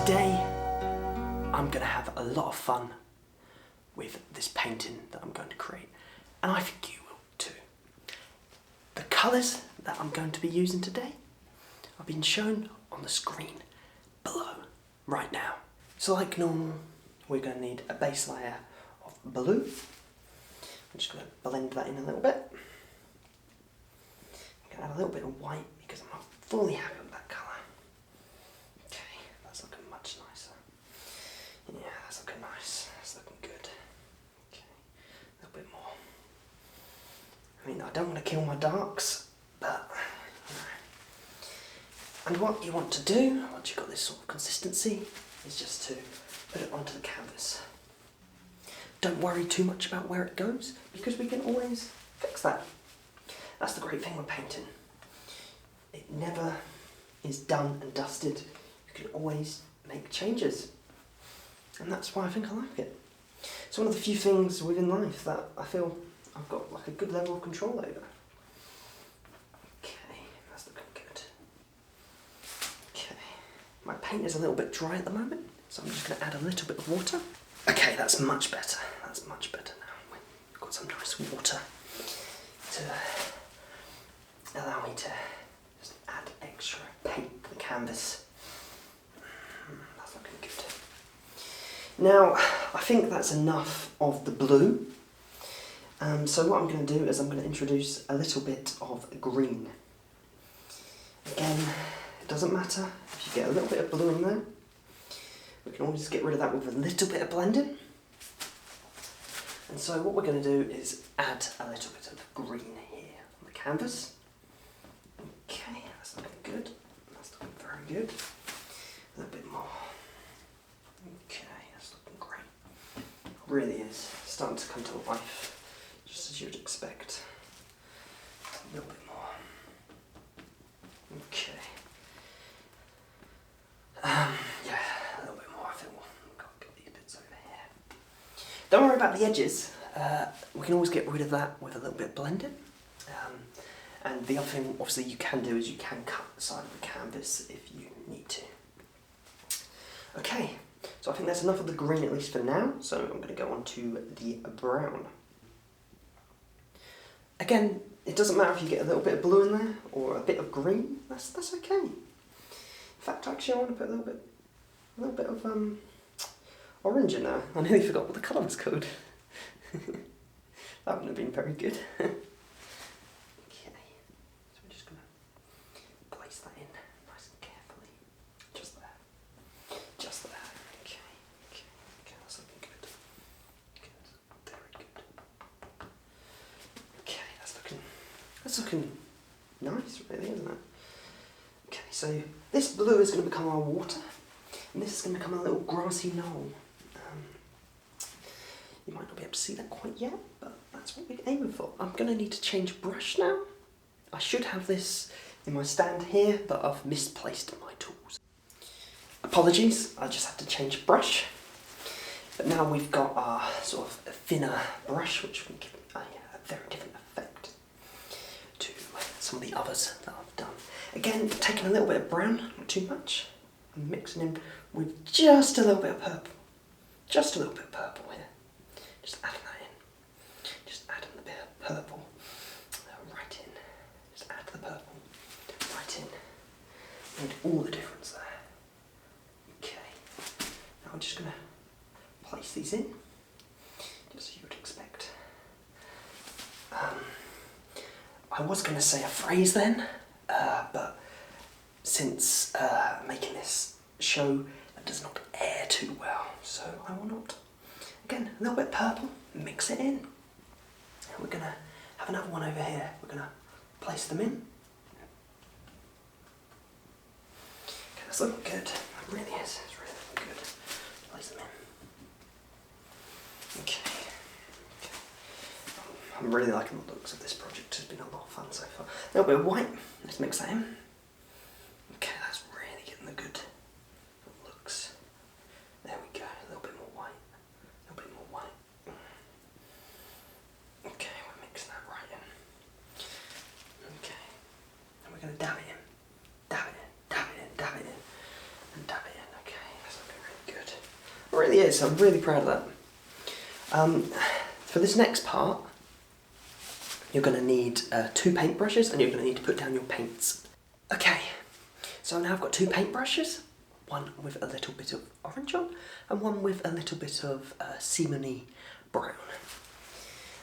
Today, I'm going to have a lot of fun with this painting that I'm going to create, and I think you will too. The colours that I'm going to be using today have been shown on the screen below right now. So like normal, we're going to need a base layer of blue. I'm just going to blend that in a little bit. I'm going to add a little bit of white because I'm not fully happy with that colour. Okay, that's looking much nicer. Yeah, that's looking nice. That's looking good. Okay, a little bit more. I mean, I don't want to kill my darks, but you know. And what you want to do, once you've got this sort of consistency, is just to put it onto the canvas. Don't worry too much about where it goes, because we can always fix that. That's the great thing with painting. It never is done and dusted. You can always make changes. And that's why I think I like it. It's one of the few things within life that I feel I've got like a good level of control over. Okay, that's looking good. Okay, my paint is a little bit dry at the moment, so I'm just going to add a little bit of water. Okay, that's much better. That's much better now. We've got some nice water to allow me to just add extra paint to the canvas. That's looking good. Now, I think that's enough of the blue. So what I'm going to do is I'm going to introduce a little bit of green. Again, it doesn't matter if you get a little bit of blue in there. We can always get rid of that with a little bit of blending. And so what we're going to do is add a little bit of green here on the canvas. Okay, that's looking good. That's looking very good. A little bit more. Okay, that's looking great. It really is starting to come to life, just as you'd expect. A little bit more. Okay. Yeah, a little bit more. I think we've got to get these bits over here. Don't worry about the edges. We can always get rid of that with a little bit of blending. And the other thing, obviously, you can do is you can cut the side of the canvas if you need to. Okay, so I think that's enough of the green, at least for now. So I'm going to go on to the brown. Again, it doesn't matter if you get a little bit of blue in there or a bit of green. That's okay. In fact, actually, I want to put a little bit of orange in there. I nearly forgot what the colour was called. That wouldn't have been very good. Okay, so we're just going to place that in nice and carefully. Just there. Just there. Okay, that's looking good. Good, very good. Okay, that's looking nice, really, isn't it? Okay, so this blue is going to become our water, and this is going to become a little grassy knoll. You might not be able to see that quite yet, but that's what we're aiming for. I'm going to need to change brush now. I should have this in my stand here, but I've misplaced my tools. Apologies, I just had to change brush. But now we've got our sort of thinner brush, which will give a very different effect to some of the others that I've done. Again, taking a little bit of brown, not too much, and mixing in with just a little bit of purple. Just a little bit of purple here. Just adding that in. Just adding the bit of purple right in. Just add the purple right in. Made all the difference there. Okay. Now I'm just going to place these in, just as you would expect. I was going to say a phrase then, but since making this show that does not air too well, so I will not. Again, a little bit purple, mix it in. And we're going to have another one over here. We're going to place them in. Okay, that's looking good. It really is. It's really looking good. Place them in. Okay. I'm really liking the looks of this project. It's been a lot of fun so far. A little bit of white. Let's mix that in. Okay, that's really getting the good looks. There we go. A little bit more white. A little bit more white. Okay, we're mixing that right in. Okay. And we're going to dab it in. Dab it in. Dab it in. Dab it in. And dab it in. Okay, that's really is. I'm really proud of that. For this next part, you're going to need 2 paintbrushes and you're going to need to put down your paints. Okay, so now I've got 2 paintbrushes, one with a little bit of orange on and one with a little bit of Simony brown.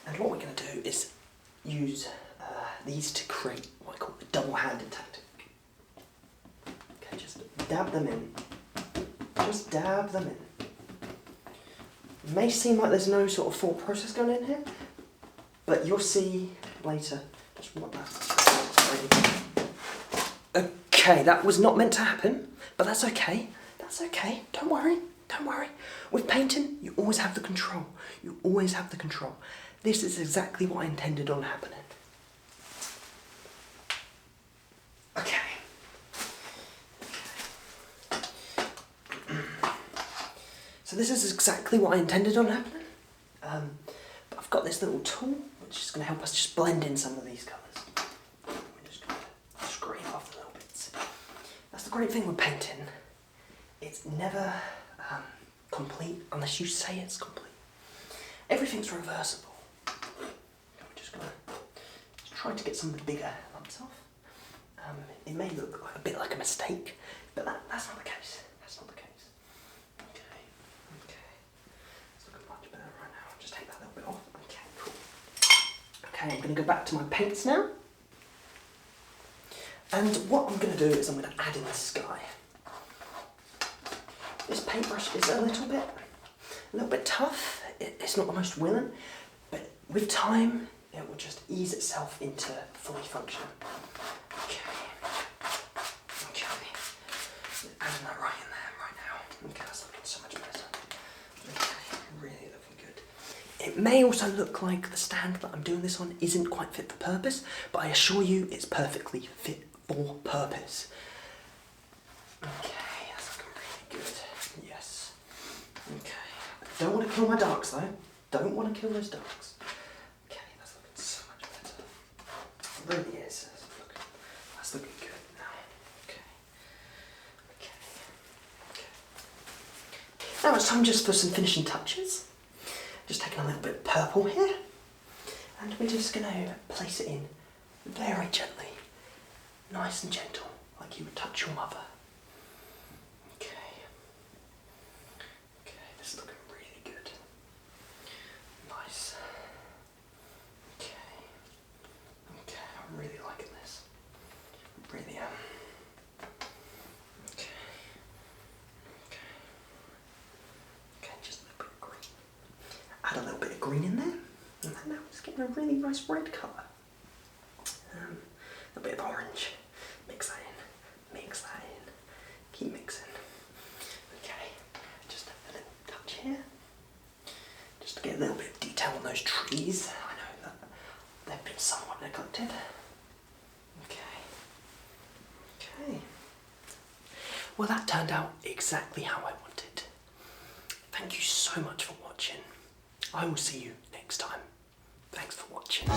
And what we're going to do is use these to create what I call the double-handed tactic. Okay, just dab them in. Just dab them in. It may seem like there's no sort of thought process going in here, but you'll see later just what that's. Okay, that was not meant to happen, but that's okay. That's okay. Don't worry. Don't worry. With painting, you always have the control. You always have the control. This is exactly what I intended on happening. Okay. So this is exactly what I intended on happening. But I've got this little tool which is going to help us just blend in some of these colours. We're just going to scrape off the little bits. That's the great thing with painting. It's never complete unless you say it's complete. Everything's reversible. We're just going to try to get some of the bigger lumps off. It may look a bit like a mistake, but that's not the case. That's not the case. Okay. It's looking much better right now. Just take that little bit off. Okay, cool. Okay, I'm going to go back to my paints now. And what I'm going to do is I'm going to add in the sky. This paintbrush is a little bit tough. It's not the most willing, but with time, it will just ease itself into fully function. Okay. Adding that right in there, right now. Okay, that's looking so much better. Okay, really looking good. It may also look like the stand that I'm doing this on isn't quite fit for purpose, but I assure you it's perfectly fit for purpose. Okay, that's looking really good. Yes. Okay. I don't want to kill my darks though. Don't want to kill those darks. Okay, that's looking so much better. It really is. That's looking good now. Okay. Now it's time just for some finishing touches. Just taking a little bit of purple here. And we're just going to place it in very gently. Nice and gentle, like you would touch your mother. Okay. Okay, this is looking really good. Nice. Okay. Okay, I'm really liking this. Really am. Okay. Okay. Okay, just a little bit of green. Add a little bit of green in there. And now it's getting a really nice red colour. A bit of orange. Mix that in. Mix that in. Keep mixing. Okay. Just a little touch here. Just to get a little bit of detail on those trees. I know that they've been somewhat neglected. Okay. Okay. Well, that turned out exactly how I wanted. Thank you so much for watching. I will see you next time. Thanks for watching.